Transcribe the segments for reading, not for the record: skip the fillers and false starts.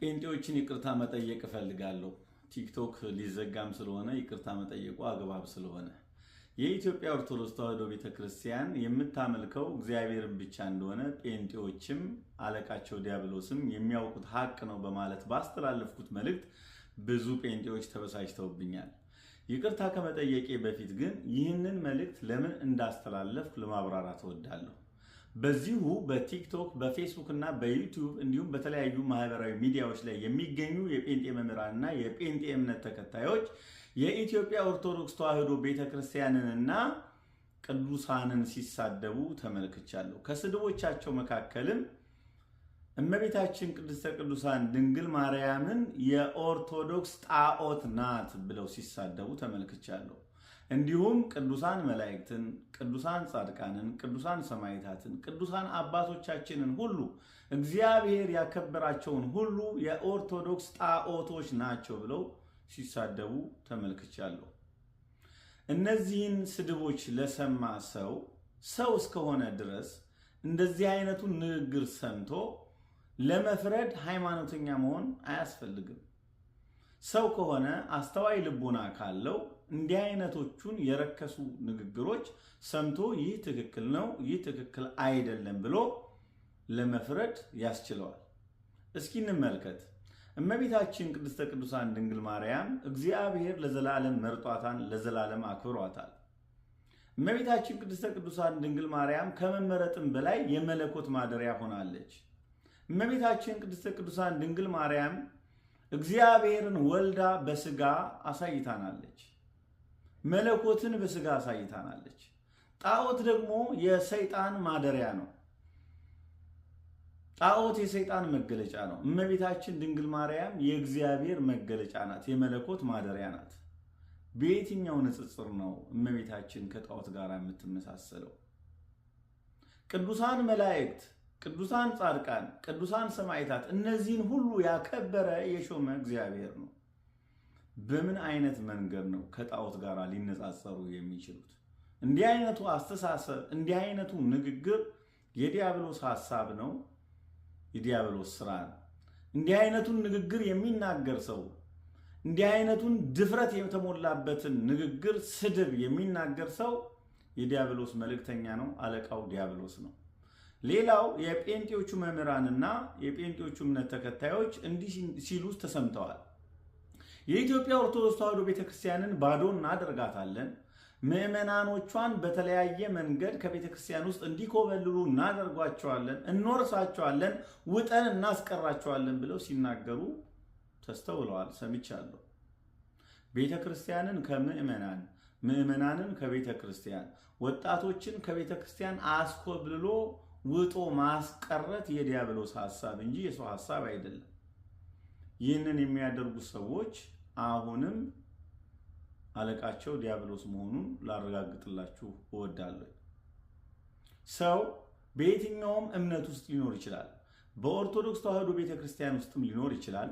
ጴንጤዎችን ይቅርታ መጠየቅ እፈልጋለሁ። ቲክቶክ ሊዘጋም ስለሆነ ይቅርታ መጠየቁ አግባብ ስለሆነ የኢትዮጵያ ኦርቶዶክስ ተዋሕዶ ቤተክርስቲያን የምታመልከው እግዚአብሔርን ብቻ እንደሆነ ጴንጤዎችም አለቃቸው ዲያብሎስም የሚያውቁት ሀቅ ነው በማለት ባስተላለፍኩት መልእክት ብዙ ጴንጤዎች ተበሳጭተውብኛል። ይቅርታ ከመጠየቄ በፊት ግን ይህንን መልእክት ለምን እንዳስተላለፍኩ ለማብራራት እወዳለሁ። በዚሁ በቲክቶክ በፌስቡክ እና በዩቲዩብ እንዲሁም በተለያዩ ማህበራዊ ሚዲያዎች ላይ የሚገኙ የጴንጤ መምህራንና የጴንጤ እምነት ተከታዮች የኢትዮጵያ ኦርቶዶክስ ተዋሕዶ ቤተክርስቲያንንና ቅዱሳንን ሲሳደቡ ተመልክቻለሁ። ከስድቦቻቸው መካከልም እመቤታችን ቅድስተ ቅዱሳን ድንግል ማርያምን የኦርቶዶክስ ጣዖት ናት ብለው ሲሳደቡ ተመልክቻለሁ። እንዲሁም ቅዱሳን መላእክትን፣ ቅዱሳን ጻድቃንን፣ ቅዱሳን ሰማዕታትን፣ ቅዱሳን አባቶቻችንን ሁሉ እግዚአብሔር ያከበራቸውን ሁሉ የኦርቶዶክስ ጣዖቶች ናቸው ብለው ሲሳደቡ ተመልክቻለሁ። እነዚህን ስድቦች ለሰማ ሰው እስከሆነ ድረስ እንደዚህ አይነቱን ንግግር ሰምቶ ለመፍረድ ሃይማኖተኛ መሆን አያስፈልግም። ሰው ከሆነ አስተዋይ ልቦና ካለው እንዲህ አይነቶቹን የረከሱ ንግግሮች ሰምቶ ይህ ትክክል ነው፣ ይህ ትክክል አይደለም ብሎ ለመፍረድ ያስችለዋል። እስኪ እንመልከት። እመቤታችን ቅድስተ ቅዱሳን ድንግል ማርያም እግዚአብሔር ለዘላለም መርጧታን፣ ለዘላለም አክብሯታል። እመቤታችን ቅድስተ ቅዱሳን ድንግል ማርያም ከመመረጥም በላይ የመለኮት ማደሪያ ሆናለች። እመቤታችን ቅድስተ ቅዱሳን ድንግል ማርያም እግዚአብሔርን ወልዳ በስጋ አሳይታናለች። መለኮትን በስጋ አሳይታናለች። ጣዖት ደግሞ የሰይጣን ማደሪያ ነው። ጣዖት የሰይጣን መገለጫ ነው። እመቤታችን ድንግል ማርያም የእግዚአብሔር መገለጫ ናት፣ የመለኮት ማደሪያ ናት። በየትኛው ንጽጽር ነው እመቤታችን ከጣዖት ጋር የምትመሳሰለው? ቅዱሳን መላእክት፣ ቅዱሳን ጻድቃን፣ ቅዱሳን ሰማዕታት እነዚህን ሁሉ ያከበረ የሾመ እግዚአብሔር ነው። በምን አይነት መንገድ ነው ከጣዖት ጋር ሊነጻጸሩ የሚችሉት? እንዲህ አይነቱ አስተሳሰብ፣ እንዲህ አይነቱ ንግግር የዲያብሎስ ሐሳብ ነው፣ የዲያብሎስ ስራ ነው። እንዲህ አይነቱን ንግግር የሚናገር ሰው፣ እንዲህ አይነቱን ድፍረት የተሞላበትን ንግግር፣ ስድብ የሚናገር ሰው የዲያብሎስ መልእክተኛ ነው፣ አለቃው ዲያብሎስ ነው። ሌላው የጴንጤዎቹ መምህራንና የጴንጤዎቹ እምነት ተከታዮች እንዲህ ሲሉ ተሰምተዋል። የኢትዮጵያ ኦርቶዶክስ ተዋሕዶ ቤተክርስቲያንን ባዶ እናደርጋታለን፣ ምዕመናኖቿን በተለያየ መንገድ ከቤተክርስቲያን ውስጥ እንዲኮበልሉ እናደርጓቸዋለን፣ እንወርሳቸዋለን፣ ውጠን እናስቀራቸዋለን ብለው ሲናገሩ ተስተውለዋል፣ ሰምቻለሁ። ቤተክርስቲያንን ከምዕመናን፣ ምዕመናንን ከቤተክርስቲያን፣ ወጣቶችን ከቤተክርስቲያን አስኮብልሎ ውጦ ማስቀረት የዲያብሎስ ሐሳብ እንጂ የሰው ሐሳብ አይደለም። ይህንን የሚያደርጉ ሰዎች አሁንም አለቃቸው ዲያብሎስ መሆኑን ላረጋግጥላችሁ እወዳለሁ። ሰው በየትኛውም እምነት ውስጥ ሊኖር ይችላል። በኦርቶዶክስ ተዋሕዶ ቤተክርስቲያን ውስጥም ሊኖር ይችላል።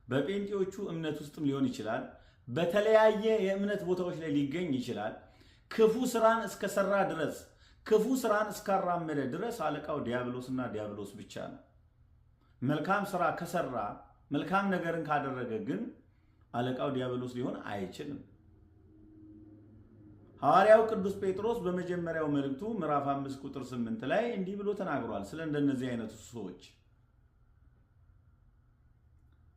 በጴንጤዎቹ እምነት ውስጥም ሊሆን ይችላል። በተለያየ የእምነት ቦታዎች ላይ ሊገኝ ይችላል። ክፉ ስራን እስከሰራ ድረስ፣ ክፉ ስራን እስካራመደ ድረስ አለቃው ዲያብሎስና ዲያብሎስ ብቻ ነው። መልካም ስራ ከሰራ፣ መልካም ነገርን ካደረገ ግን አለቃው ዲያብሎስ ሊሆን አይችልም። ሐዋርያው ቅዱስ ጴጥሮስ በመጀመሪያው መልእክቱ ምዕራፍ 5 ቁጥር 8 ላይ እንዲህ ብሎ ተናግሯል። ስለ እንደነዚህ አይነቱ ሰዎች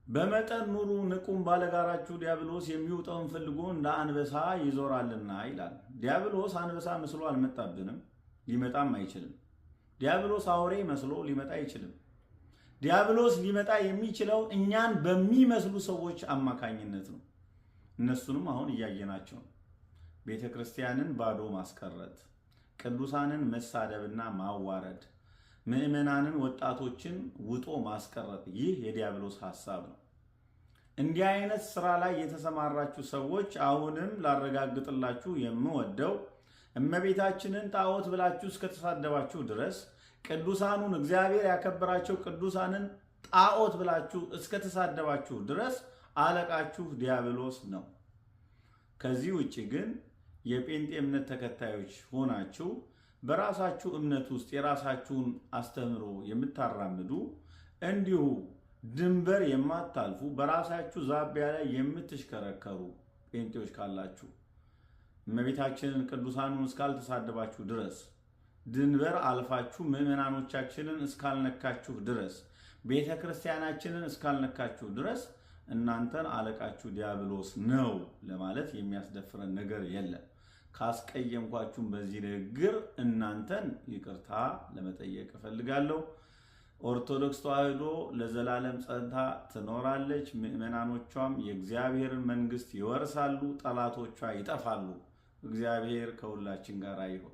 በመጠን ኑሩ፣ ንቁም፣ ባለጋራችሁ ዲያብሎስ የሚውጠውን ፈልጎ እንደ አንበሳ ይዞራልና ይላል። ዲያብሎስ አንበሳ መስሎ አልመጣብንም፣ ሊመጣም አይችልም። ዲያብሎስ አውሬ መስሎ ሊመጣ አይችልም። ዲያብሎስ ሊመጣ የሚችለው እኛን በሚመስሉ ሰዎች አማካኝነት ነው። እነሱንም አሁን እያየናቸው ነው። ቤተ ክርስቲያንን ባዶ ማስቀረት፣ ቅዱሳንን መሳደብና ማዋረድ፣ ምዕመናንን፣ ወጣቶችን ውጦ ማስቀረት፣ ይህ የዲያብሎስ ሐሳብ ነው። እንዲህ አይነት ስራ ላይ የተሰማራችሁ ሰዎች አሁንም ላረጋግጥላችሁ የምወደው እመቤታችንን ጣዖት ብላችሁ እስከተሳደባችሁ ድረስ፣ ቅዱሳኑን እግዚአብሔር ያከበራቸው ቅዱሳንን ጣዖት ብላችሁ እስከተሳደባችሁ ድረስ አለቃችሁ ዲያብሎስ ነው። ከዚህ ውጪ ግን የጴንጤ እምነት ተከታዮች ሆናችሁ በራሳችሁ እምነት ውስጥ የራሳችሁን አስተምሮ የምታራምዱ እንዲሁ ድንበር የማታልፉ በራሳችሁ ዛቢያ ላይ የምትሽከረከሩ ጴንጤዎች ካላችሁ እመቤታችንን ቅዱሳኑን እስካልተሳደባችሁ ድረስ ድንበር አልፋችሁ ምዕመናኖቻችንን እስካልነካችሁ ድረስ ቤተ ክርስቲያናችንን እስካልነካችሁ ድረስ እናንተን አለቃችሁ ዲያብሎስ ነው ለማለት የሚያስደፍረን ነገር የለም። ካስቀየምኳችሁም በዚህ ንግግር እናንተን ይቅርታ ለመጠየቅ እፈልጋለሁ። ኦርቶዶክስ ተዋሕዶ ለዘላለም ጸንታ ትኖራለች። ምዕመናኖቿም የእግዚአብሔርን መንግሥት ይወርሳሉ፣ ጠላቶቿ ይጠፋሉ። እግዚአብሔር ከሁላችን ጋር ይሁን።